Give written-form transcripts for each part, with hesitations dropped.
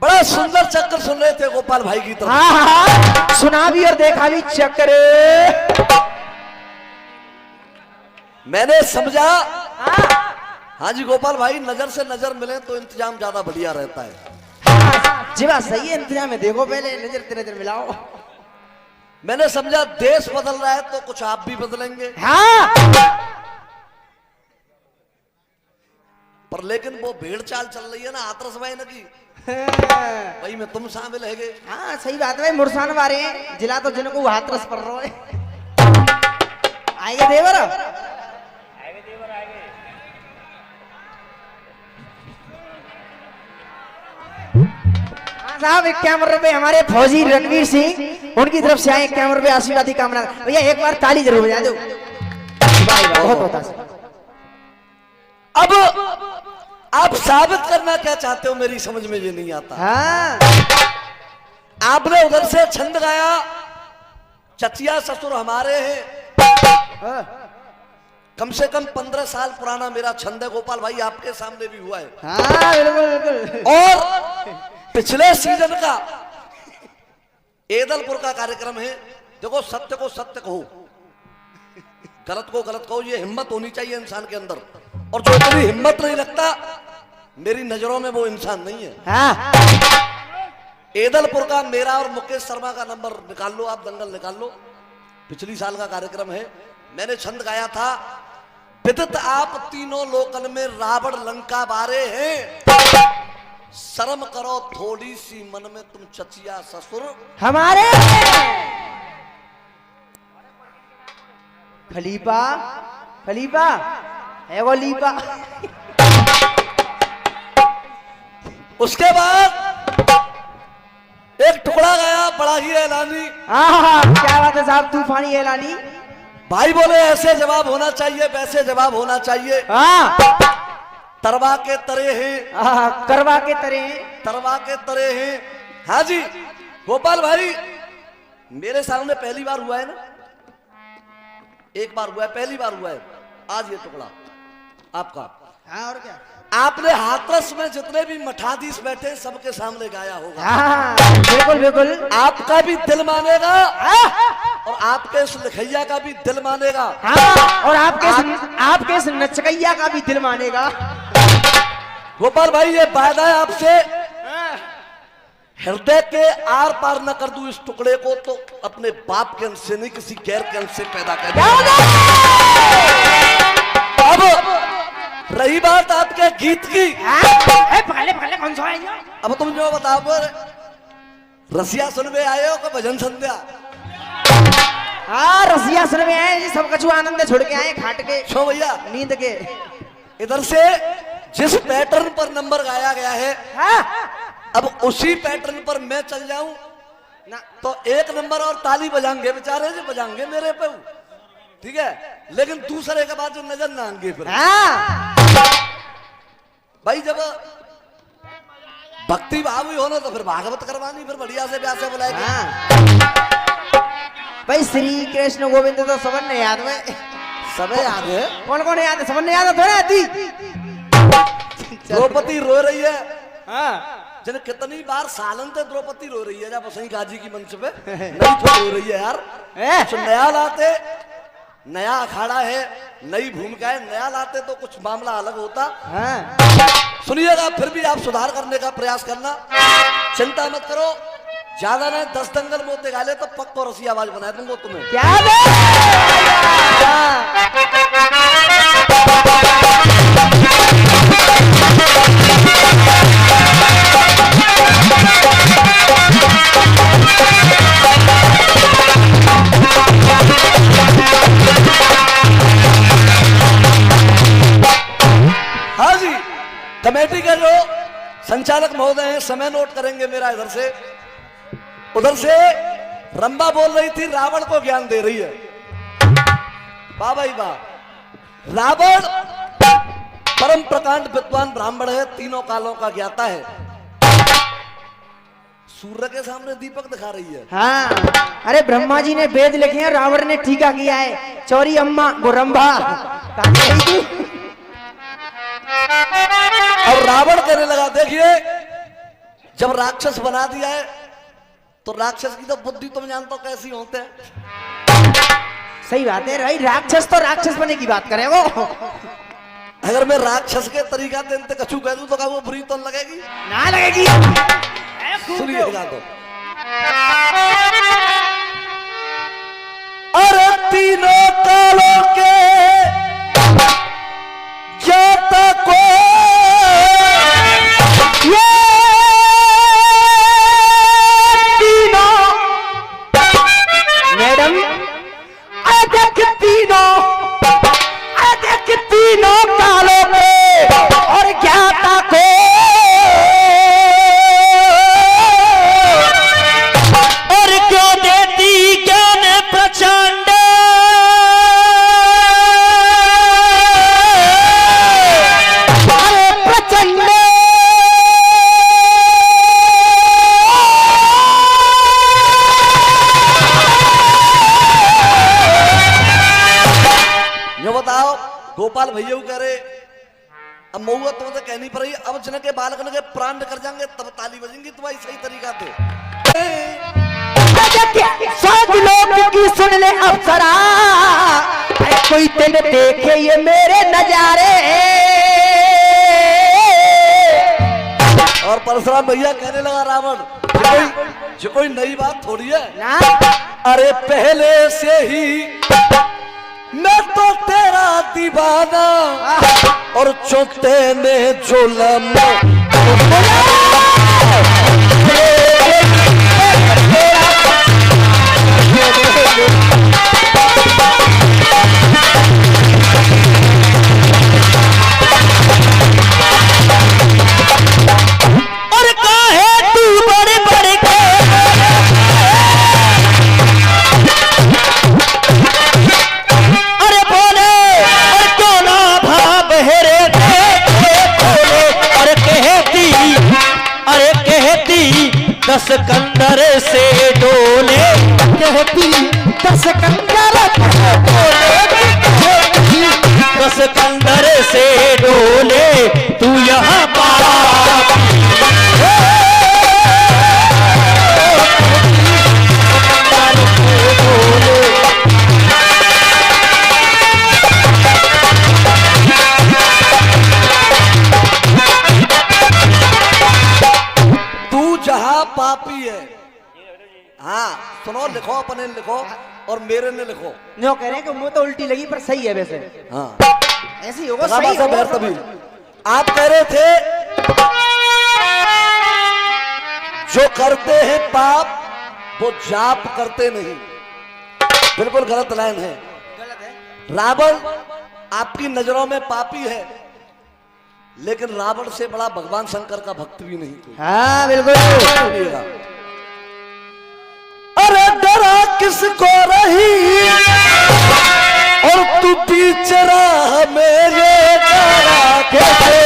बड़ा सुंदर चक्र सुन रहे थे गोपाल भाई की तरफ। हाँ हाँ सुना भी और देखा भी चक्र। मैंने समझा हाँ जी गोपाल भाई, नजर से नजर मिले तो इंतजाम ज्यादा बढ़िया रहता है। हाँ, जी बात सही है, इंतजाम है। देखो पहले नजर ते नजर मिलाओ। मैंने समझा देश बदल रहा है तो कुछ आप भी बदलेंगे। हाँ पर लेकिन वो भीड़ चाल चल रही है ना आतरस भाई की, वही में तुम शामिल है गए। हाँ सही बात है, मुरसान वारे हैं जिला तो जिनको हाथरस पड़ रहा है। आएंगे देवर, साहब 51 रुपए हमारे फौजी रणवीर सिंह उनकी तरफ से आए। 51 रुपए आशीर्वादी कामना। भैया एक बार ताली जरूर बजा दो। बहुत होता है। अब आप साबित करना क्या चाहते हो मेरी समझ में ये नहीं आता। हाँ आपने उधर से छंद गाया, चचिया ससुर हमारे हैं। कम से कम 15 साल पुराना मेरा छंद है गोपाल भाई, आपके सामने भी हुआ है। हाँ बिल्कुल बिल्कुल। और पिछले सीजन का एदलपुर का कार्यक्रम है। देखो सत्य को सत्य कहो, गलत को गलत कहो, ये हिम्मत होनी चाहिए इंसान के अंदर। और जो इतनी हिम्मत नहीं रखता मेरी नजरों में वो इंसान नहीं है। हाँ एदलपुर का मेरा और मुकेश शर्मा का नंबर निकाल लो, आप दंगल निकाल लो। पिछली साल का कार्यक्रम है। मैंने छंद गाया था, विदित आप तीनों लोकल में रावण लंका बारे हैं। शर्म करो थोड़ी सी मन में तुम चचिया ससुर हमारे। खलीफा खलीफा है वो लीपा। उसके बाद एक टुकड़ा गया बड़ा ही ऐलानी। हाँ क्या बात है साहब, तूफानी ऐलानी। भाई बोले ऐसे जवाब होना चाहिए, वैसे जवाब होना चाहिए। हाँ तरवा के तरे हैं, करवा के तरे हैं, तरवा के तरे हैं। हाँ जी गोपाल भाई, मेरे सामने पहली बार हुआ है ना, एक बार हुआ है, पहली बार हुआ है आज ये टुकड़ा आपका। हाँ और क्या, आपने हाथरस में जितने भी मठाधीश बैठे सबके सामने गाया होगा। हाँ बिल्कुल बिल्कुल। आपका भी दिल मानेगा और आपके इस लिखैया का भी दिल मानेगा। हाँ और आपके इस नचकैया का भी दिल मानेगा। गोपाल भाई ये वादा है आपसे, हृदय के आर पार न कर दूं इस टुकड़े को तो अपने बाप के अंश से नहीं किसी गैर के अंश से पैदा कर। अब रही बात आपके गीत की, पकड़े कौन सा है? अब तुम जो बताओ, रसिया सुनवे आए हो कि भजन संध्या? हाँ रसिया सुन में आए जी, सब कछु आनंद छोड़ के आए खाट के। क्यों भैया? नींद के। इधर से जिस पैटर्न पर नंबर गाया गया है, हाँ अब उसी पैटर्न पर मैं चल जाऊं ना तो एक नंबर और ताली बजाएंगे बेचारे जो बजाएंगे मेरे पे, ठीक है, लेकिन दूसरे के बाद जो नजर ना आएंगे फिर। हाँ भाई जब भक्ति भाव ही होना तो फिर भागवत करवानी, फिर बढ़िया से ब्याह से बुलाएंगे। हाँ भाई श्री कृष्ण गोविंद तो सबन ने याद में, सब याद है। कौन कौन याद है? सबन ने याद है थोड़ा आती। द्रौपदी रो रही है। हाँ जन कितनी बार सालन से द्रौपदी रो रही है, जब सही गाजी की मंच पे नहीं तो रो रही है यार। तो नया लाते, नया अखाड़ा है, नई भूमिका है, नया लाते तो कुछ मामला अलग होता। हाँ सुनिएगा, फिर भी आप सुधार करने का प्रयास करना, चिंता मत करो। ज्यादा नहीं 10 दंगल मोते गाले तो पक्को रसी आवाज बना दूंगा तुम्हें। क्या हाँ जी, कमेटी के जो संचालक महोदय हैं समय नोट करेंगे मेरा। इधर से उधर से रंबा बोल रही थी रावण को ज्ञान दे रही है। वाह भाई वाह, रावण परम प्रकांड विद्वान ब्राह्मण है, तीनों कालों का ज्ञाता है, सूर्य के सामने दीपक दिखा रही है। हाँ अरे ब्रह्मा जी ने वेद लिखे हैं, रावण ने ठीका किया है। चौरी अम्मा गोरंभा और रावण कहने लगा देखिए जब राक्षस बना दिया है तो राक्षस की तो बुद्धि तुम जानते हो कैसी होते हैं। सही बात है भाई, राक्षस तो राक्षस बने की बात करे वो। अगर मैं राक्षस के तरीका देते कछु कह दूं तो क्या वो बुरी तो लगेगी? ना लगेगी। सुनिएगा तो। अरे तीनों कालों के जाता को ये तीनों मैडम अदक तीनों कालों में और ज्ञाता को और क्यों देती ज्ञान प्रचंड प्रचंड यो बताओ गोपाल भैया कह रहे अब मऊआ तो कह नहीं पड़ी, अब जन के बालक के प्राण कर जाएंगे तब ताली बजेंगी तुम्हारी सही तरीका थे। सब लोग की सुन ले अप्सरा, कोई तेरे देखे ये मेरे नजारे। और परशुराम भैया कहने लगा रावण जो कोई नई बात थोड़ी है ना? अरे पहले से ही मैं तो तेरा दीवाना और चौथे ने जुलम और काहे तू बड़े बड़े के अरे बोले और क्यों ना भाव हेरे बोले और कहती दस कंदर से डोले कहती दस कंकर दस कंदर से डोले तू यहाँ पाप तू जहां पापी है। हाँ सुनो, लिखो, अपने लिखो और मेरे ने लिखो। जो कह रहे हैं कि मुंह तो उल्टी लगी पर सही है वैसे। हाँ ऐसी होगा, सही सब होगा। तभी आप कह रहे थे जो करते हैं पाप वो जाप करते नहीं, बिल्कुल गलत लाइन है। गलत है। रावण आपकी नजरों में पापी है, लेकिन रावण से बड़ा भगवान शंकर का भक्त भी नहीं कोई। हाँ बिल्कुल। सुनिएगा। अरे डरा किसको रही और तू बीच राह मेरे डरा कैसे?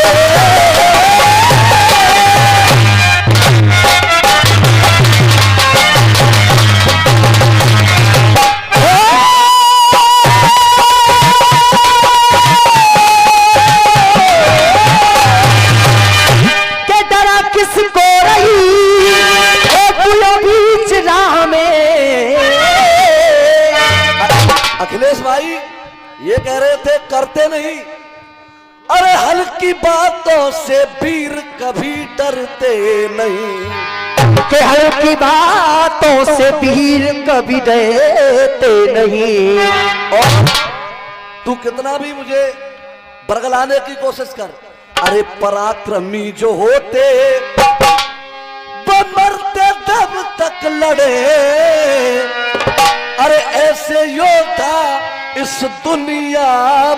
के डरा किसको रही ओ बीच राह में। अखिलेश भाई ये कह रहे थे करते नहीं। अरे हल्की बातों से वीर कभी डरते नहीं, के हल्की बातों से वीर कभी डरते नहीं। और तू कितना भी मुझे बरगलाने की कोशिश कर, अरे पराक्रमी जो होते वो मरते दम तक लड़े। अरे ऐसे योद्धा इस दुनिया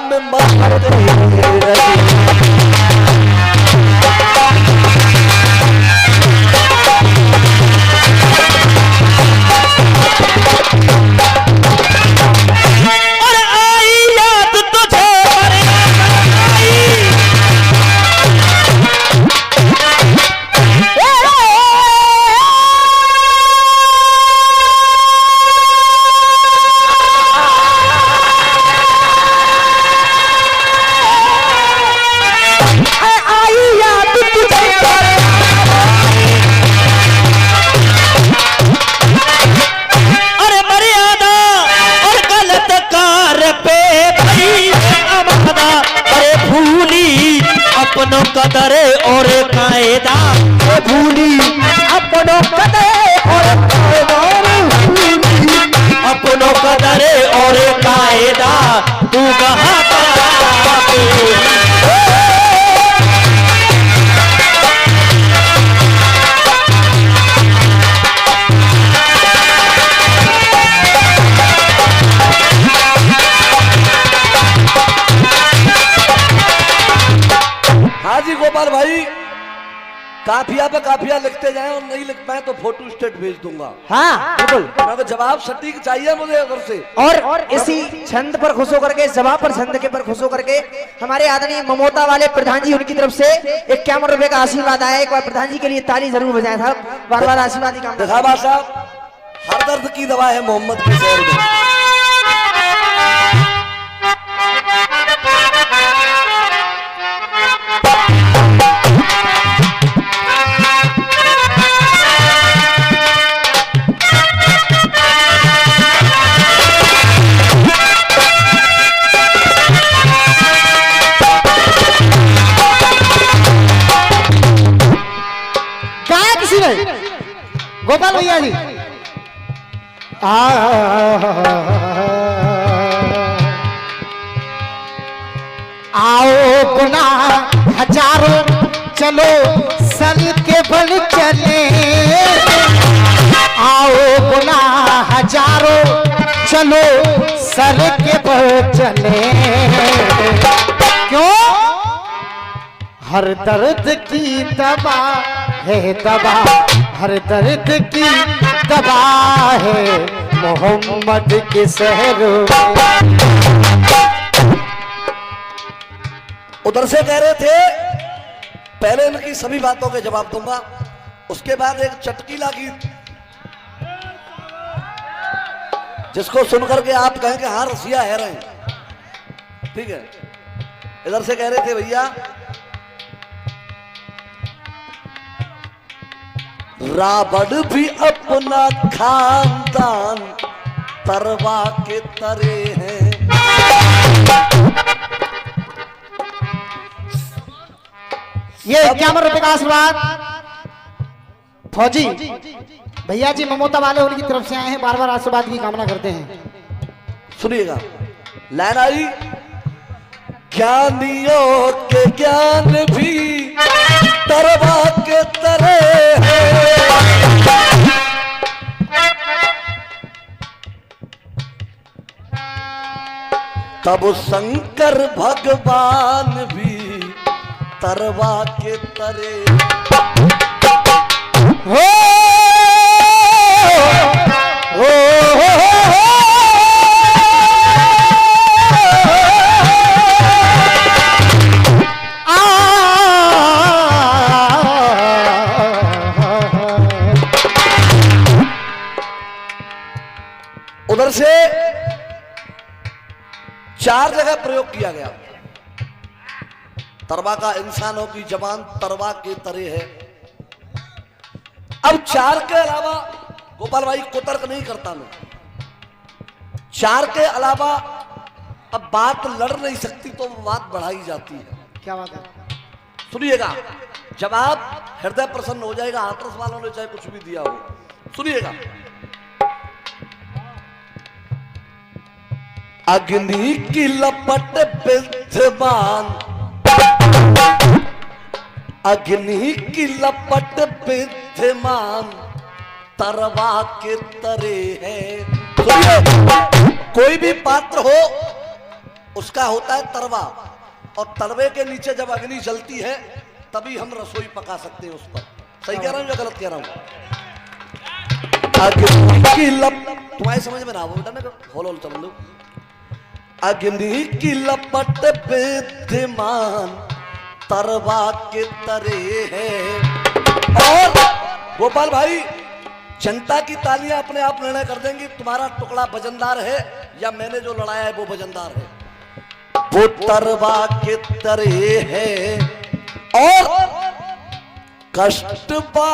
में मरते रहे। और आई याद तुझे भूली अपनों कदर और अपनों कदरे और कायदा तू कहाँ हाँ जी गोपाल भाई, काफिया पे काफिया लिखते जाएं और नहीं लिख पाए तो फोटो स्टेट भेज दूंगा। हाँ बिल्कुल। तो जवाब सटीक चाहिए मुझे उधर से। और इसी छंद पर खुश होकर के, जवाब पर छंद के पर खुश होकर के हमारे आदरणीय ममोता वाले प्रधान जी, उनकी तरफ से 51 रुपए का आशीर्वाद आया। एक बार प्रधान जी के लिए ताली जरूर बजाएं था, बार बार आशीर्वाद ही काम। देखा बादशाह, हर दर्द की दवा है मोहम्मद के शहर में। गोपाल भैया जी, आओ गुना हजारों चलो सन के बन चले, आओ गुना हजारों चलो सर के बन चले। क्यों? हर दर्द की दवा है दवा, हर दर्द की दवा है मोहम्मद के शहर। उधर से कह रहे थे पहले इनकी सभी बातों के जवाब दूंगा, उसके बाद एक चटकीला गीत जिसको सुनकर के आप कहें कि हाँ रसिया है रहे। ठीक है, इधर से कह रहे थे भैया, रावण भी अपना खानदान तरवा के तरे हैं। ये 51 रुपए का आशीर्वाद फौजी भैया जी ममोता वाले उनकी तरफ से आए हैं, बार बार आशीर्वाद की कामना करते हैं। सुनिएगा, लाइन आई, ज्ञानियों के ज्ञान भी तरवा के तरे हैं। तब शंकर भगवान भी तरवा के तरे। हो उधर से 4 जगह प्रयोग किया गया। तरवा का इंसानों की जबान तरवा के तरे है। अब 4 के अलावा गोपाल भाई कुतर्क नहीं करता मैं, 4 के अलावा अब बात लड़ नहीं सकती तो बात बढ़ाई जाती है। क्या बात है? सुनिएगा, जवाब हृदय प्रसन्न हो जाएगा, हाथरस वालों ने चाहे कुछ भी दिया हो। सुनिएगा, अग्नि की लपट विद्यमान, अग्नि की लपट विद्यमान तरवा के तरे है। सुनिए, कोई भी पात्र हो उसका होता है तरवा, और तलवे के नीचे जब अग्नि जलती है तभी हम रसोई पका सकते हैं उस पर। सही कह रहा हूं या गलत कह रहा हूं? अग्नि की लप, तुम्हारी समझ में ना हो बेटा, मैं होल चल दो। अग्नि की लपट विद्यमान तरवा के तरे है। और गोपाल भाई, जनता की तालियां अपने आप निर्णय कर देंगी तुम्हारा टुकड़ा वजनदार है या मैंने जो लड़ाया है वो वजनदार है। वो तरवा के तरे है और कष्ट पा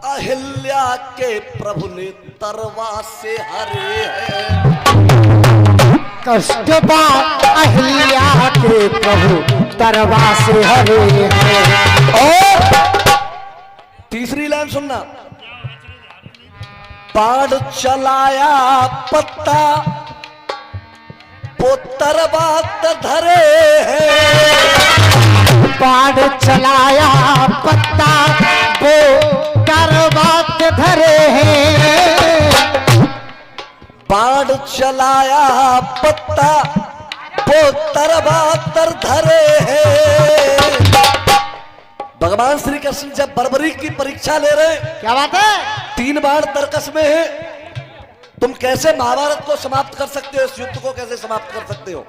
अहिल्या के प्रभु ने तरवा से हरे है। कष्ट पा अहिल्या के प्रभु तरवा से हरे हैं। और लाइन सुनना। बाण चलाया पत्ता पोतर बात धरे हैं। बाण चलाया पत्ता वो कर बात धरे हैं। बाण चलाया पत्ता पोतर बात धरे हैं। भगवान श्री कृष्ण जब बर्बरी की परीक्षा ले रहे हैं, क्या बात है, 3 बाण तर्कस में है, तुम कैसे महाभारत को समाप्त कर सकते हो, इस युद्ध को कैसे समाप्त कर सकते हो।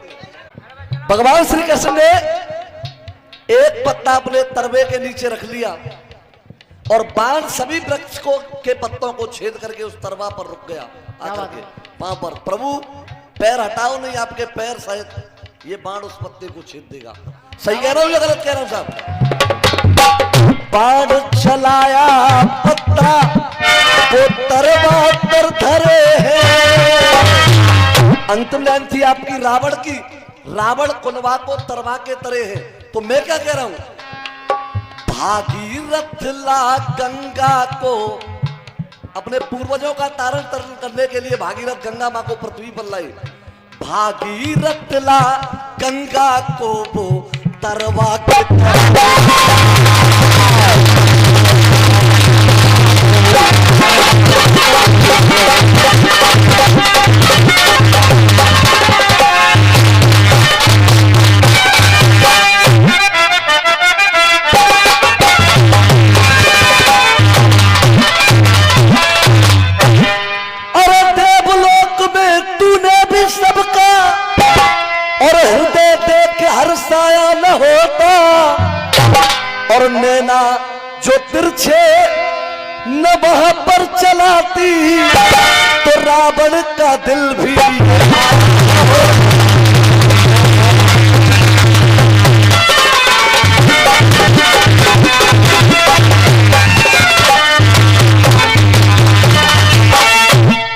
भगवान श्री कृष्ण ने एक पत्ता अपने तरवे के नीचे रख लिया और बाण सभी वृक्ष को के पत्तों को छेद करके उस तरवा पर रुक गया आकर के वहां पर। प्रभु पैर हटाओ, नहीं आपके पैर शायद ये बाण उस पत्ते को छेद देगा। सही कह रहा हूं या गलत कह रहा हूं साहब? बाण चलाया पत्ता वो तरवा धरे हैं। अंतिम लाइन थी आपकी रावण की, रावण कुनवा को तरवा के तरे है। तो मैं क्या कह रहा हूं, भागीरथ ला गंगा को, अपने पूर्वजों का तारण तरण करने के लिए भागीरथ गंगा मां को पृथ्वी पर लाई। भागीरथ ला गंगा को वो तरवा के और नैना जो तिरछे न वहां पर चलाती तो रावण का दिल भी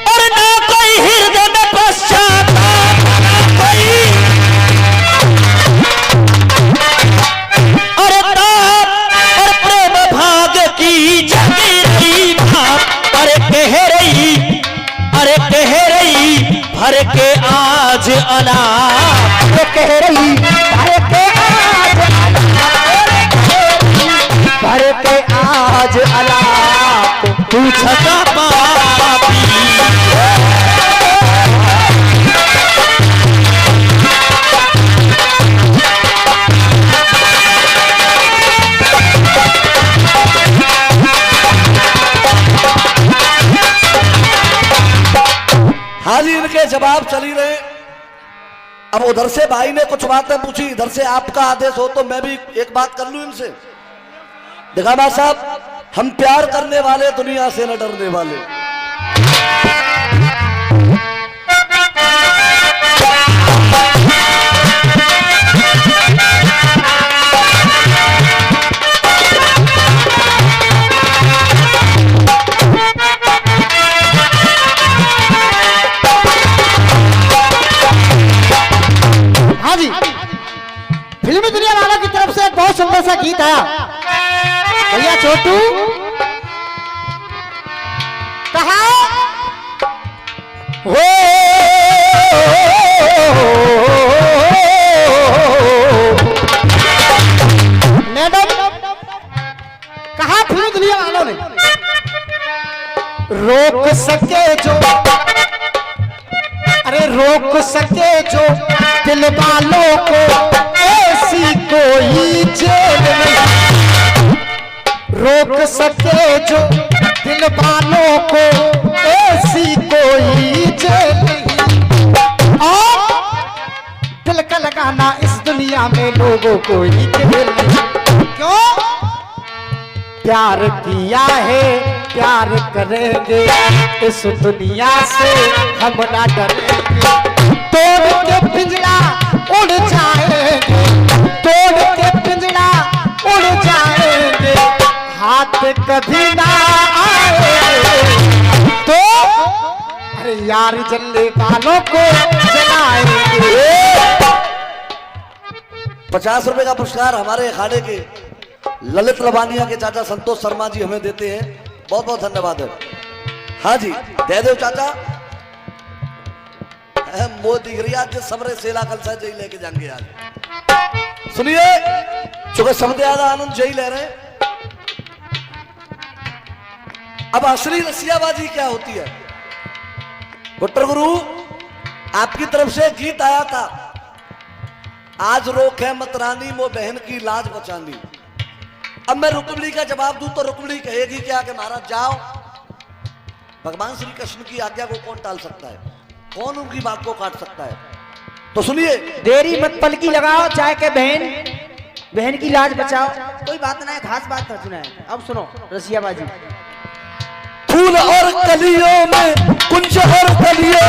और ना कोई हृदय में पश्चाताप, ना कोई भर के आज अनाप, कह रही भर के आज अलाप, भर के आज अलाप, तू छका पापी। हाल ही इनके जवाब चल ही रहे। अब उधर से भाई ने कुछ बातें पूछी, इधर से आपका आदेश हो तो मैं भी एक बात कर लूं इनसे। देखा बात साहब, हम प्यार करने वाले दुनिया से न डरने वाले। फिल्मी दुनिया वालों की तरफ से एक बहुत सुंदर सा गीत आया। भैया छोटू कहा हो मैडम, कहा फिल्मी दुनिया वालों ने रोक सके जो, अरे रोक सके जो दिल वालों को, ऐसी कोई जेल नहीं। रोक सके जो दिल वालों को, ऐसी कोई जेल नहीं। और दिल का लगाना इस दुनिया में लोगों को ही खेल नहीं। क्यों? प्यार किया है, प्यार करेंगे, इस दुनिया से हम ना डरेंगे। तोड़ के पिंजरा उड़ जाएंगे, तोड़ के पिंजरा उड़ जाएंगे, हाथ कभी ना आएंगे तो अरे यार जलने वालों को जलाएंगे। 50 रुपए का पुरस्कार हमारे अखाड़े के ललित लवानिया के चाचा संतोष शर्मा जी हमें देते हैं, बहुत बहुत धन्यवाद है। हाँ जी दे दो चाचा। मोदी गिरिया के सबरे सेला कलसा जई लेके जाएंगे आज। सुनिए चूंकि शब्द ज्यादा आनंद जई ले रहे हैं। अब असली रसियाबाजी क्या होती है? गुट्टर गुरु आपकी तरफ से गीत आया था, आज रोक है मत रानी वो बहन की लाज बचानी। अब मैं रुक्मिणी का जवाब दूं तो रुक्मिणी कहेगी क्या कि महाराज जाओ, भगवान श्री कृष्ण की आज्ञा को कौन टाल सकता है, कौन उनकी बात को काट सकता है? तो सुनिए, देरी मत पलकी लगाओ, चाहे के बहन की लाज बचाओ। कोई बात ना है, खास बात ना सुना है। अब सुनो रसियाबाजी। फूल और कलियों में कुंज और कलियों,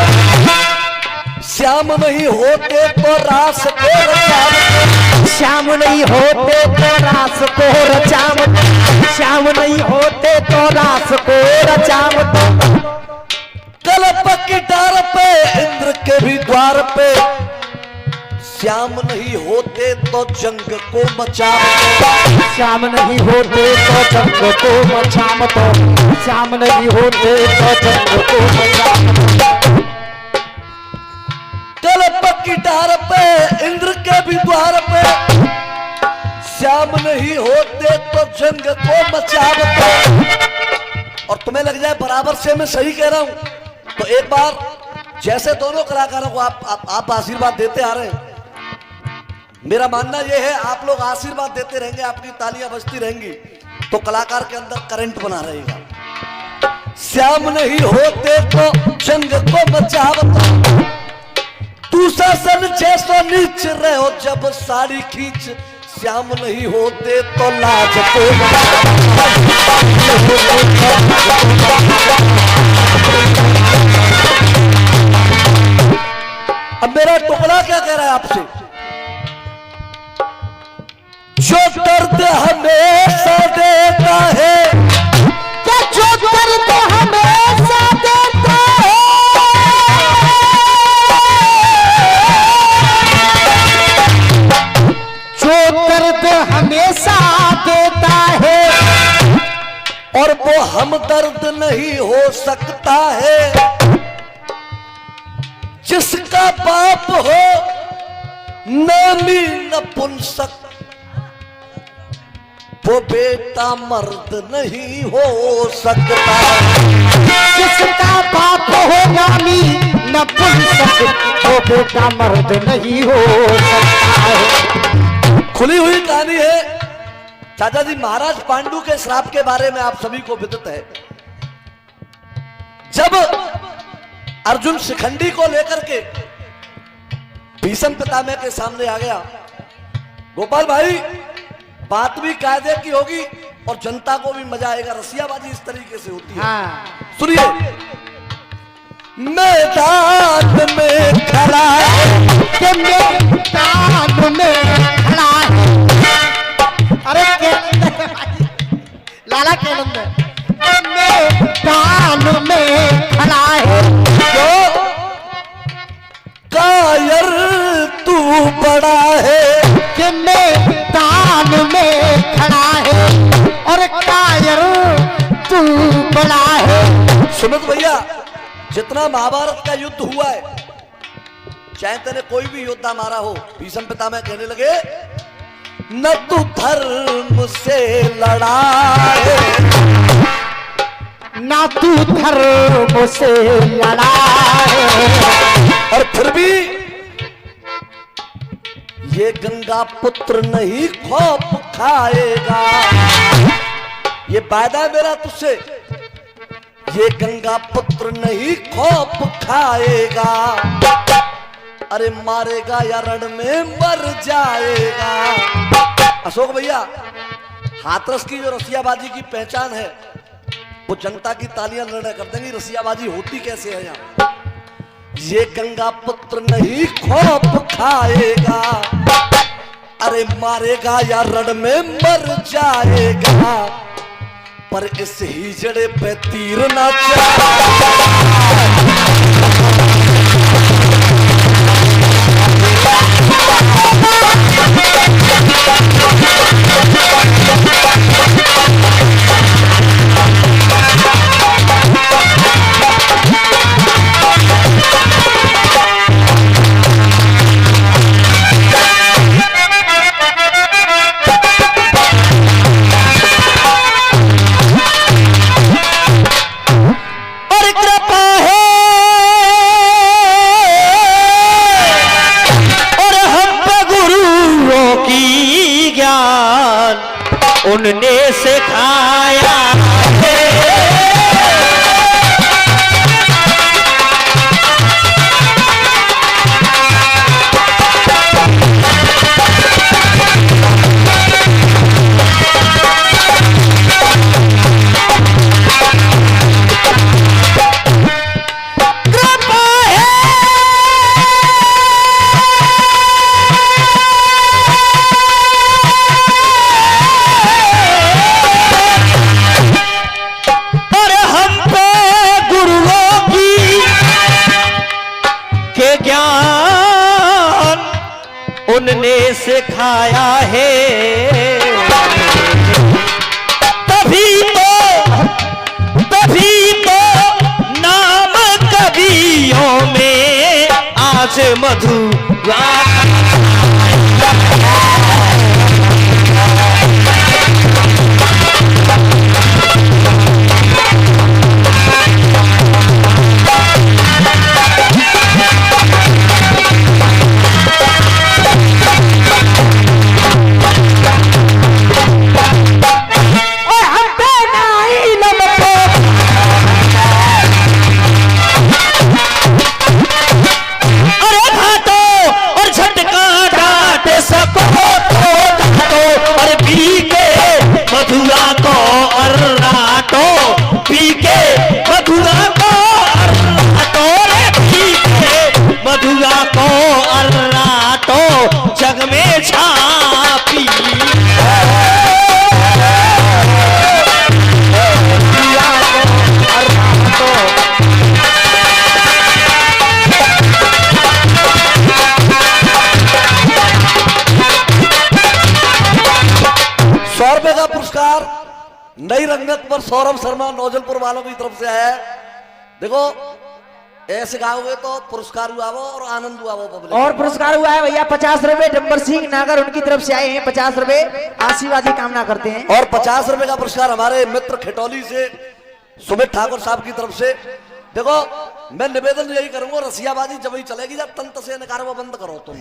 श्याम नहीं होते तो रास को रचाम, श्याम नहीं होते तो रास को रचाम, श्याम नहीं होते तो रास को रचाम। कल्प की डार पे इंद्र के भी द्वार पे, श्याम नहीं होते तो जंग को मचाम, श्याम नहीं होते तो जंग को मचाम, तो श्याम नहीं होते तो जंग को मचाम। कल्प की डार पे इंद्र के भी द्वार पे, श्याम नहीं होते तो जंग को मचाम। और तुम्हें लग जाए बराबर से मैं सही कह रहा हूं तो एक बार जैसे दोनों कलाकारों को आप आशीर्वाद देते आ रहे हैं, मेरा मानना यह है आप लोग आशीर्वाद देते रहेंगे, आपकी तालियां बजती रहेंगी तो कलाकार के अंदर करंट बना रहेगा। श्याम नहीं होते तो जंग को मचावता, तू शासन जैसो नीच रहे हो जब साड़ी खींच, श्याम नहीं होते तो लाज को अब मेरा टुकड़ा क्या कह रहा है आपसे? जो दर्द हमेशा देता है, जो दर्द हमेशा देता है, जो दर्द हमेशा देता है, और वो हमदर्द नहीं हो सकता है। जिसका बाप हो नामी नपुंसक, वो बेटा मर्द नहीं हो सकता। जिसका बाप हो नामी नपुंसक, वो बेटा मर्द नहीं हो सकता है। खुली हुई कहानी है चाचा जी। महाराज पांडु के श्राप के बारे में आप सभी को विदित है। जब अर्जुन शिखंडी को लेकर के भीष्म पितामह के सामने आ गया, गोपाल भाई बात भी कायदे की होगी और जनता को भी मजा आएगा। रसियाबाजी इस तरीके से होती है। हाँ। सुनिए, मैदान में खड़ा है, मैदान में खड़ा है, अरे लाला के मैदान में खड़ा है, जो कायर तू बड़ा है, कि मैदान में खड़ा है और कायर तू बड़ा है। सुमित भैया, जितना महाभारत का युद्ध हुआ है, चाहे तेने कोई भी योद्धा मारा हो, भीष्म पितामह कहने लगे न तू धर्म से लड़ा है, ना तू धर्म से लड़ा है, और फिर भी ये गंगा पुत्र नहीं खौफ खाएगा। ये वादा मेरा तुझसे, ये गंगा पुत्र नहीं खौफ खाएगा। अरे मारेगा या रण में मर जाएगा। अशोक भैया, हाथरस की जो रसियाबाजी की पहचान है वो जनता की तालियां निर्णय कर देंगी रसियाबाजी होती कैसे है यहाँ। ये गंगा पुत्र नहीं खौफ खाएगा, अरे मारेगा या रण में मर जाएगा, पर इस हिजड़े पे तीर ना चला। और कृपा है और हम पे गुरुओं की ज्ञान उनने सिखाया है। उनने सिखाया है तभी तो नाम कवियों में आज मधु मधुरा को अर्राटो पी के मधुरा को अर्राटो रे पी के मधुरा को अर्राटो जग में छापी ₹100 का पुरस्कार नई रंगत पर सौरभ शर्मा नौजलपुर वालों की तरफ से आया है। देखो ऐसे गाओगे तो पुरस्कार हुआ वो और आनंद हुआ वो पब्लिक। और पुरस्कार हुआ है भैया 50 रुपए डंबर सिंह नागर उनकी तरफ से आए हैं 50 रुपए आशीर्वाद की कामना करते हैं। और 50 रुपए का पुरस्कार हमारे मित्र खिटौली से सुमित ठाकुर साहब की तरफ से। देखो मैं निवेदन यही करूंगा, रसियाबाजी जब ही चलेगी जब तंत्र से नकार वो बंद करो तुम।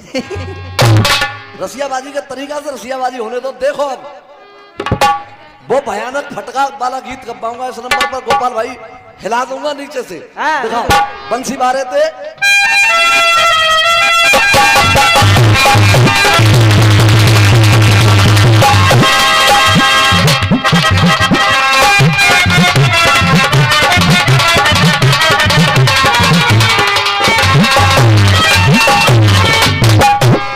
रसियाबाजी के तरीका से रसियाबाजी होने दो। देखो अब वो भयानक फटका वाला गीत गवाऊंगा इस नंबर पर, गोपाल भाई हिला दूंगा नीचे से। दिखाओ बंसी बारे थे।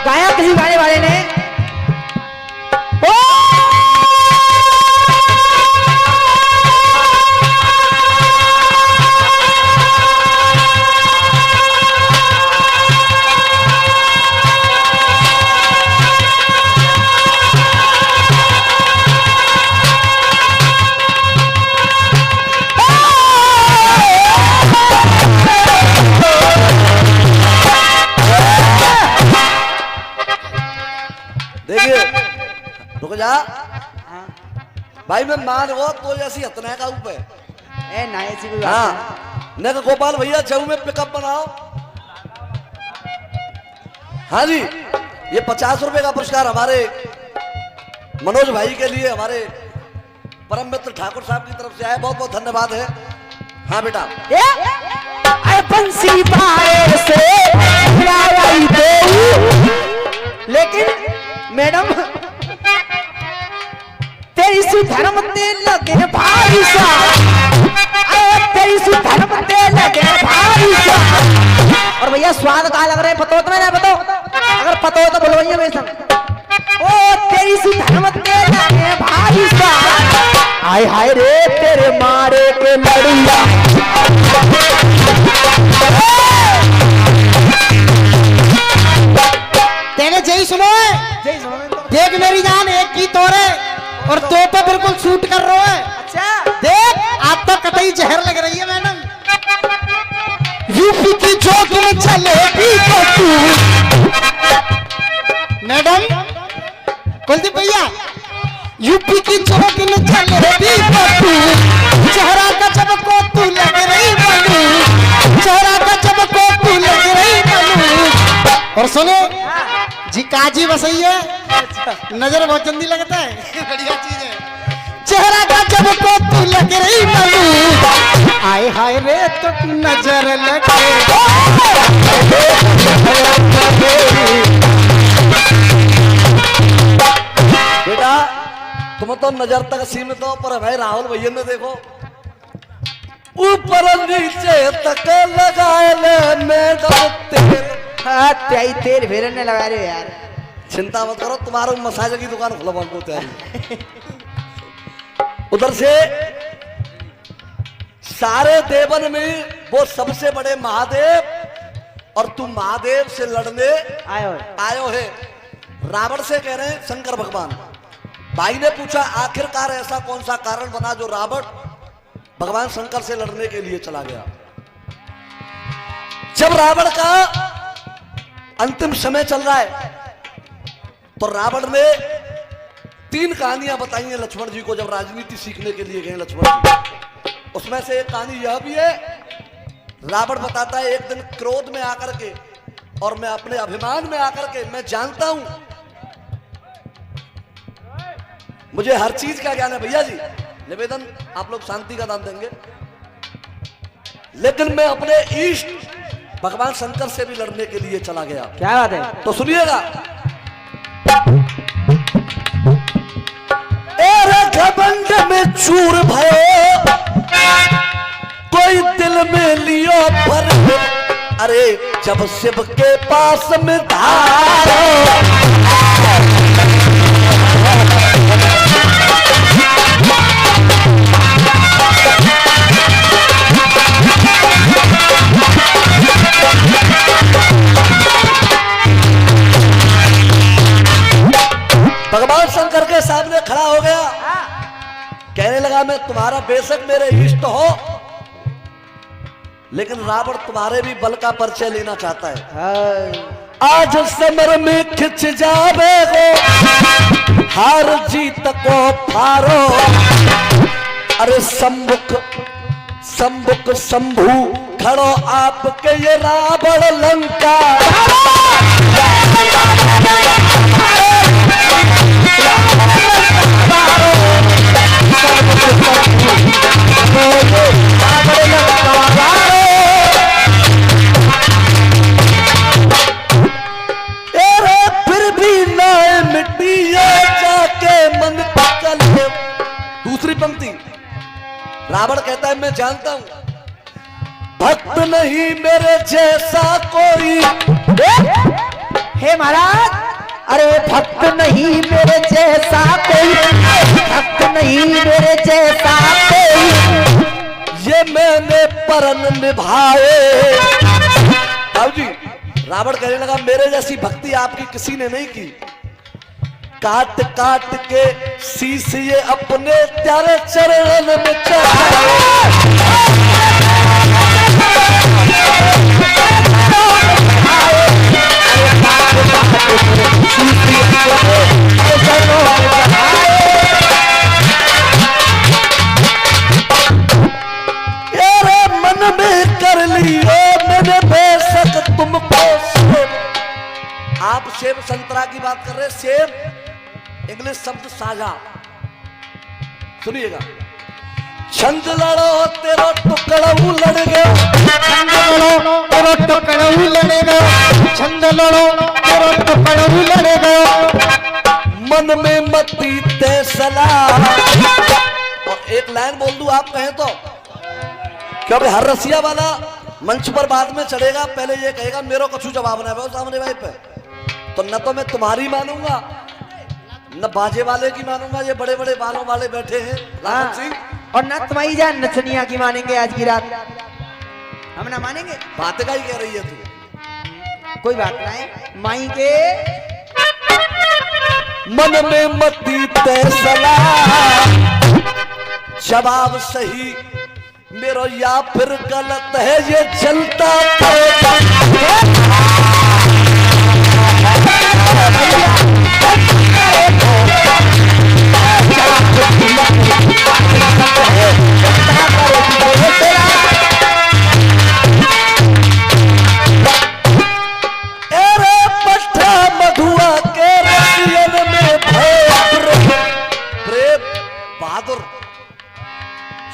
गाया किसी गाने वाले ने रुक जा भाई, मैं मान वो तो जैसी हतना का ऊपर ए ना ऐसी कोई बात हाँ न गोपाल भैया चऊ में पिकअप बनाओ। हाँ जी, ये 50 रुपए का पुरस्कार हमारे मनोज भाई के लिए हमारे परम मित्र ठाकुर साहब की तरफ से आया। बहुत बहुत धन्यवाद है। हाँ बेटा बंसी बारे से लेकिन मैडम तेरी सुधर्म ते लगे भारी सा, तेरी सुधर्म ते लगे भारी सा। और भैया स्वाद कहा लग रहा है पतो तुम्हें ना पतो, अगर पतो हो तो बोलो भैया मेरे संग। ओ तेरी सुधर्म ते लगे भारी सा, हाय हाय रे तेरे मारे के लड़िया। तेरे जय सुनो देख मेरी जान एक की तोरे और तो पे बिल्कुल सूट कर रहा है। अच्छा देख आप तो कतई जहर लग रही है मैडम। यूपी की जोक में चलेगी तो तू मैडम कुलदीप भैया, यूपी की जोक में चलेगी तो तू चेहरा का जब को तू लग रही बनू, चेहरा का जब को तू लग रही बनू। और सुनो जी काजी बसई है, नजर बहुत जल्दी लगता है, बढ़िया चीज है। चेहरा का जब को तू लग रही बनू, आए हाय रे तो नजर लगे। बेटा तुम तो नजर तक सीमित हो, पर भाई राहुल भैया ने देखो ऊपर नीचे तक लगाए ले मैडम तेल। हाँ त्याई तेल फेरने लगा रहे हो यार। चिंता मत करो, तुम्हारा मसाज की दुकान खुलवा को तैयारी। उधर से सारे देवन में वो सबसे बड़े महादेव और तुम महादेव से लड़ने आयो है। रावण से कह रहे हैं शंकर भगवान। भाई ने पूछा आखिरकार ऐसा कौन सा कारण बना जो रावण भगवान शंकर से लड़ने के लिए चला गया। जब रावण का अंतिम समय चल रहा है तो रावण ने 3 कहानियां बताई हैं लक्ष्मण जी को जब राजनीति सीखने के लिए गए लक्ष्मण जी। उसमें से एक कहानी यह भी है, रावण बताता है एक दिन क्रोध में आकर के और मैं अपने अभिमान में आकर के मैं जानता हूं मुझे हर चीज का ज्ञान है। भैया जी निवेदन आप लोग शांति का दान देंगे, लेकिन मैं अपने इष्ट भगवान शंकर से भी लड़ने के लिए चला गया। क्या बात है? तो सुनिएगा। घमंड में चूर भयो कोई दिल में लियो पर, अरे जब शिव के पास में धारो भगवान शंकर के सामने खड़ा हो गया, कहने लगा मैं तुम्हारा बेशक मेरे इष्ट हो, लेकिन रावण तुम्हारे भी बल का परिचय लेना चाहता है। आज समर में खिंच जावे हो हार जीत को फारो, अरे सम्मुख सम्मुख शंभू खड़ो आपके ये रावण लंका। फिर भी लाए मिट्टी जाके मन पकल। दूसरी पंक्ति रावण कहता है मैं जानता हूं भक्त नहीं मेरे जैसा कोई। हे महाराज, अरे भक्त नहीं मेरे जैसा कोई, भक्त नहीं मेरे जैसा कोई, ये मैंने परन निभाए। बाबू जी रावण कहने लगा मेरे जैसी भक्ति आपकी किसी ने नहीं की। काट काट के शीश ये अपने प्यारे चरण में मन में कर लियो मैंने बेशक तुमको सेब। आप सेब संतरा की बात कर रहे, सेब इंग्लिश शब्द साझा। सुनिएगा। छंद लड़ो तेरो टुकड़ू लड़ गयो, छंद लड़ो तेरो टुकड़ू लड़ गयो, छंद लड़ो तेरो टुकड़ू लड़ गयो, मन में मती ते सलाह। और एक लाइन बोल दूं आप कहें तो, क्योंकि हर रसिया वाला मंच पर बाद में चढ़ेगा, पहले ये कहेगा मेरे कछु जवाब ना है सामने भाई पे, तो न तो मैं तुम्हारी मानूंगा न बाजे वाले की मानूंगा। ये बड़े बड़े बालों वाले बैठे हैं रावण सिंह, और न तुम्हारी जान नचनिया की मानेंगे आज की रात, हम ना मानेंगे। बात का ही कह रही है तू। कोई बात नहीं, माई के मन में मती तैसला, जवाब सही मेरो या फिर गलत है ये चलता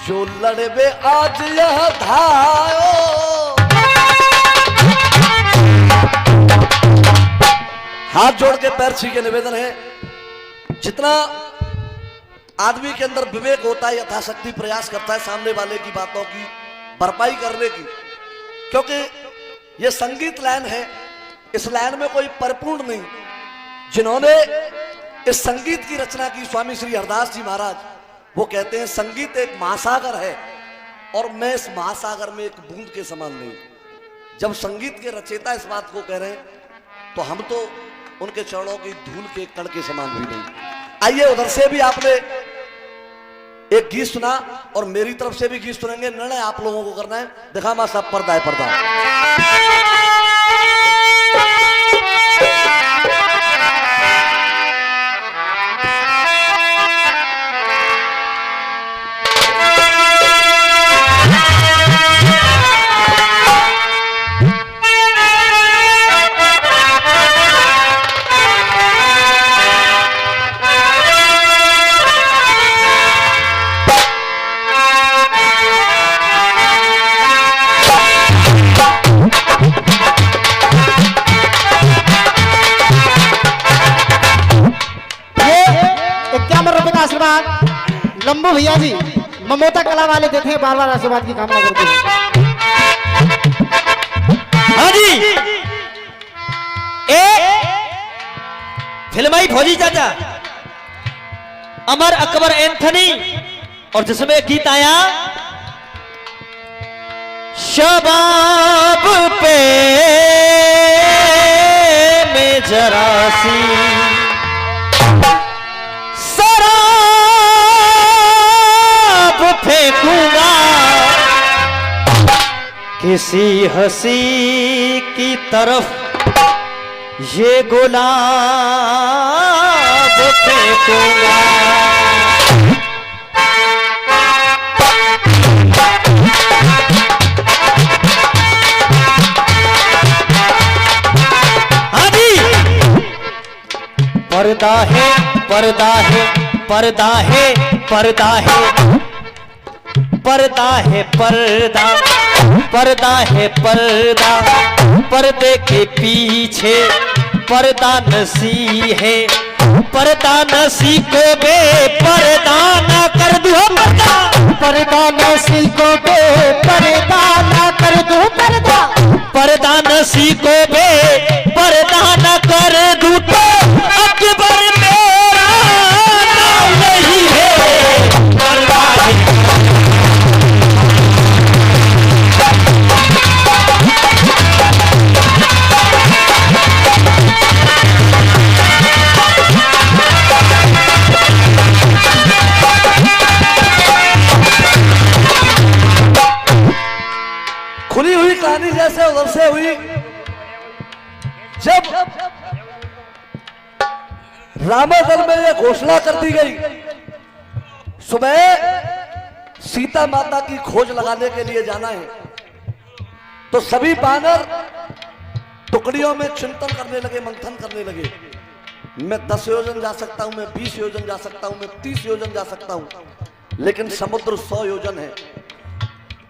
जो लड़बे आज यह धायो। हाथ जोड़ के पैर छू के निवेदन है, जितना आदमी के अंदर विवेक होता है यथाशक्ति प्रयास करता है सामने वाले की बातों की भरपाई करने की, क्योंकि ये संगीत लाइन है, इस लाइन में कोई परिपूर्ण नहीं। जिन्होंने इस संगीत की रचना की स्वामी श्री हरदास जी महाराज, वो कहते हैं संगीत एक महासागर है और मैं इस महासागर में एक बूंद के समान नहीं। जब संगीत के रचयिता इस बात को कह रहे हैं तो हम तो उनके चरणों की धूल के कण के समान भी नहीं। आइए उधर से भी आपने एक गीत सुना और मेरी तरफ से भी गीत सुनेंगे, निर्णय आप लोगों को करना है। दिखा मा सब पर्दा है पर्दा। लंबू भैया जी ममोता कला वाले देते हैं, बार बार आशीर्वाद की कामना करते हैं। हाँ जी, फिल्माई फौजी चाचा अमर अकबर एंथनी, और जिसमें गीत आया शबाब पे में जरासी फेंकूंगा किसी हंसी की तरफ ये गुलाब फेंकूंगा। हाँ जी, पर्दा है पर्दा है पर्दा है पर्दा है पर्दा है पर्दा पर्दा है पर्दा, पर्दे के पीछे पर्दा नसी है, पर्दा नसी को बे पर्दा ना कर दो पर्दा, पर्दा नसी को बे पर्दा ना कर दो पर्दा, पर्दा नसी को बे पर्दा ना कर दो तो अकबर मेरा नाम नहीं है। पर्दा खुली हुई कहानी जैसे उधर से हुई। जब रामायण में यह घोषणा कर दी गई सुबह सीता माता की खोज लगाने के लिए जाना है, तो सभी बानर टुकड़ियों में चिंतन करने लगे, मंथन करने लगे। मैं 10 योजन जा सकता हूं, मैं 20 योजन जा सकता हूं, मैं 30 योजन जा सकता हूं, लेकिन समुद्र 100 योजन है।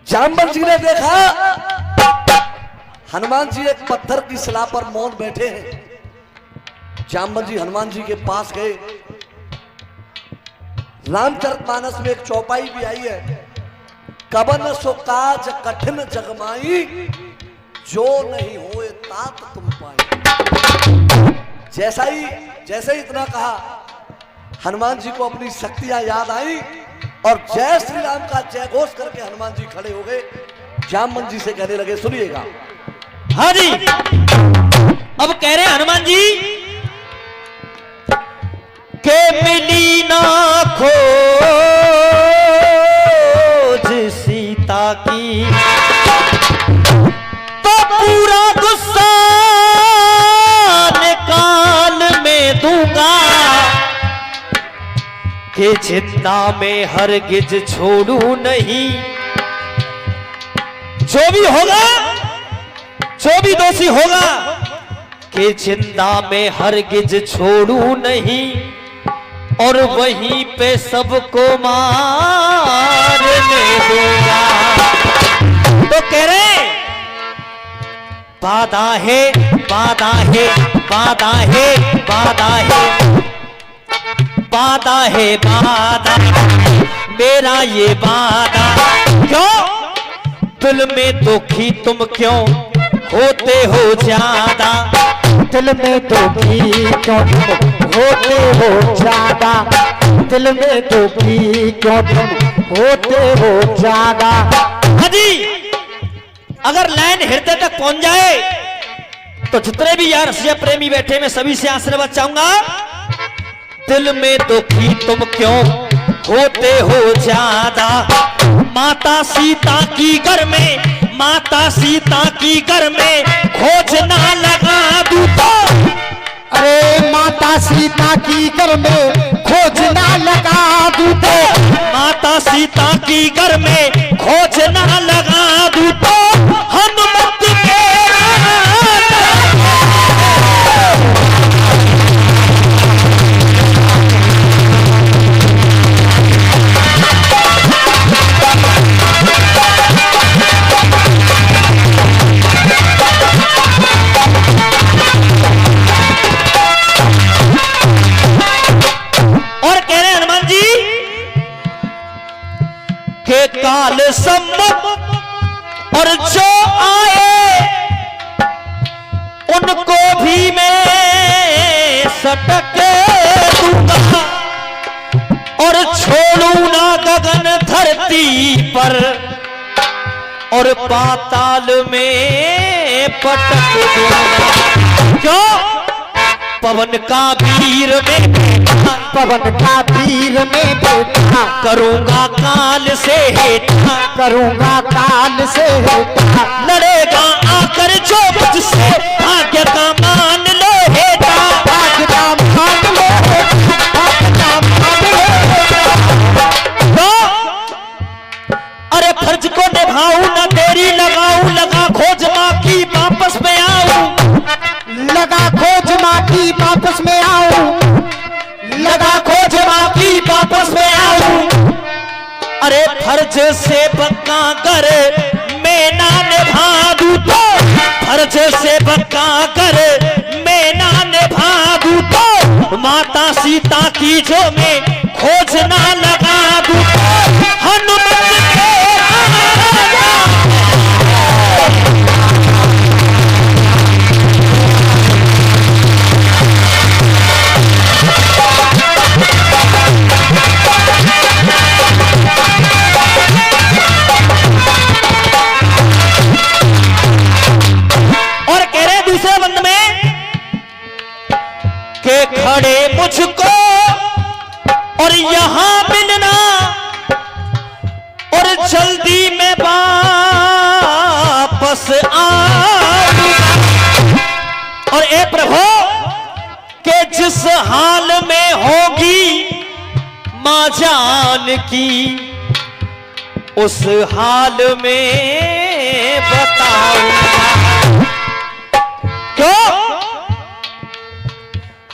जाम्बल जी ने देखा हनुमान जी एक पत्थर की शिला पर मौन बैठे हैं। जाम्बल जी हनुमान जी के पास गए। रामचरितमानस में एक चौपाई भी आई है, कबन सो काज कठिन जगमाई, जो नहीं होए तात तुम पाई। जैसे ही इतना कहा, हनुमान जी को अपनी शक्तियां याद आई और जय श्री राम का जय घोष करके हनुमान जी खड़े हो गए। जामवंत जी से कहने लगे, सुनिएगा। हाँ जी, अब कह रहे हैं हनुमान जी कि जिंदा में हरगिज छोड़ू नहीं। जो भी होगा, जो भी दोषी होगा, कि जिंदा में हरगिज छोड़ू नहीं और वहीं पे सबको मारने दूंगा। तो कह रहे वादा है, वादा है, वादा है, वादा है, वादा है, वादा मेरा ये वादा। क्यों दिल में दुखी तुम क्यों होते हो ज्यादा? दिल में दुखी क्यों तुम होते हो ज्यादा? दिल में दुखी क्यों तुम होते हो ज्यादा? हाँ जी, अगर लाइन हृदय तक पहुंच जाए तो जितने भी यार रसिया प्रेमी बैठे मैं सभी से आशीर्वाद चाहूंगा। दिल में दुखी तुम क्यों होते हो ज्यादा? माता सीता की घर में, माता सीता की घर में खोज ना लगा दूं तो। अरे माता सीता की घर में खोज ना लगा दूं तो। माता सीता की घर में खोज ना लगा दूं तो हनुमत मेरा काल सम्मुख और जो आए उनको भी मैं सटक दूंगा और छोड़ू ना गगन धरती पर और पाताल में पटक दूंगा। क्यों पवन का वीर में बैठा, पवन का वीर में बैठा करूंगा काल से हेठा, करूंगा काल से हेठा। लड़ेगा आकर जो मुझसे भाग्य का मान लो हेठा, भाग्य का मान लो हेठा, भाग्य का मान लो हेठा। अरे फर्ज को निभाऊं ना देरी लगाऊं, लगा खोज माँ की वापस में आऊं, लगा खोज माँ की वापस में आऊं, लगा खोज माँ की वापस में आऊं। अरे फर्ज से बक्का कर मैं ना निभा दूं तो, फर्ज से बक्का कर मैं ना निभा दूं तो माता सीता की जो मैं खोज ना लगा दूं तो हनुमत खड़े मुझको और यहां मिलना और जल्दी में वापस आऊंगा। और ए प्रभु के जिस हाल में होगी मां जान की उस हाल में बताऊंगा। क्यों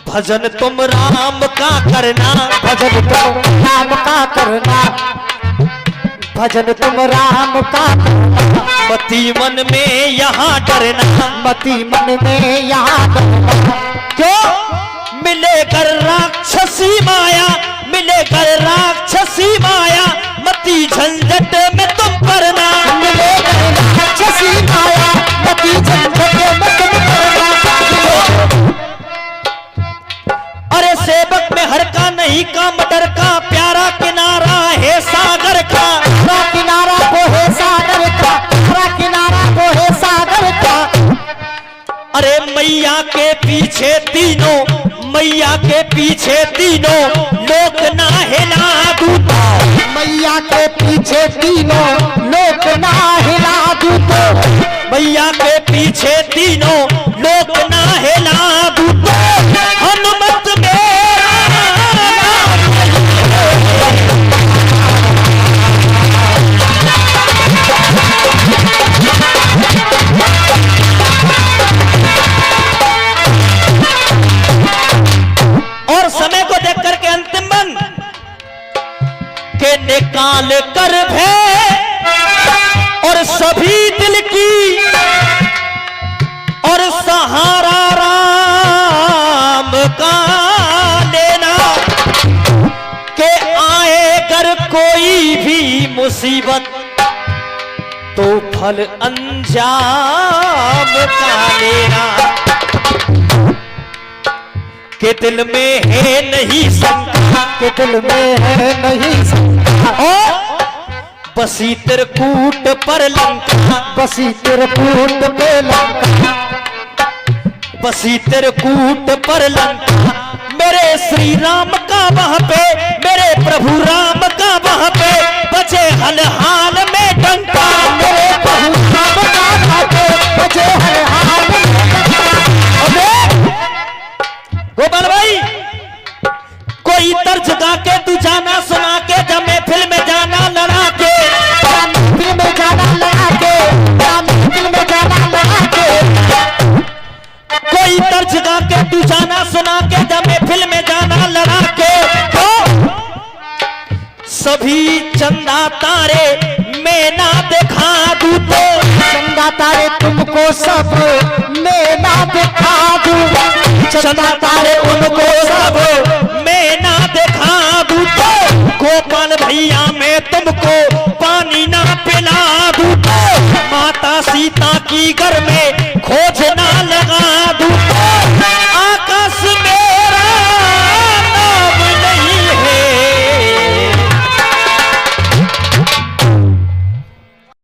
भजन तुम राम का करना, भजन तुम राम का करना, भजन तुम राम का करना। मती मन में यहाँ डरना, मती मन में यहाँ डरना। क्यों मिलेकर राक्षसी माया, मिलेकर राक्षसी माया मती झंझट में तुम पड़ना, मिलेकर राक्षसी माया मती झंझट में तुम पड़ना। अरे सेवक में हर का नहीं का मटर का प्यारा किनारा है सागर का, प्यारा किनारा वो है सागर का, प्यारा किनारा वो है सागर का। अरे मैया के पीछे तीनों, मैया के पीछे तीनों लोक ना हिला दूं तो, मैया के पीछे तीनों लोक ना हिला दूं तो, मैया के पीछे तीनों लोक ना हिला दूं तो हनुमत मेरा मुसीबत तो फल अंजाम का लेना, के दिल में है नहीं शंका, के दिल में है नहीं शंका, बसी त्रिकूट पर लंका, बसी त्रिकूट पे लंका, बसी त्रिकूट पर लंका, मेरे श्री राम का वहां पे, मेरे प्रभु राम का वहां पे, बचे हल हाल में डंका, मेरे प्रभु राम का वहां पे, बचे हर हाल में डंका। गोपाल भाई, कोई तर्ज गा के तू जाना सुना के, जब महफिल में जाना लड़ा के, महफिल में जाना लड़ा के, महफिल में जाना लड़ा के, कोई तर्ज गा के तू जाना सुना के, जब महफिल में जाना लड़ा के, तो सभी चंदा तारे मैं ना दिखा दूं, तो चंदा तारे तुमको सब मैं ना दिखा दूं, चंदा तारे उनको सब मैं ना दिखा दूं, तो गोपाल भैया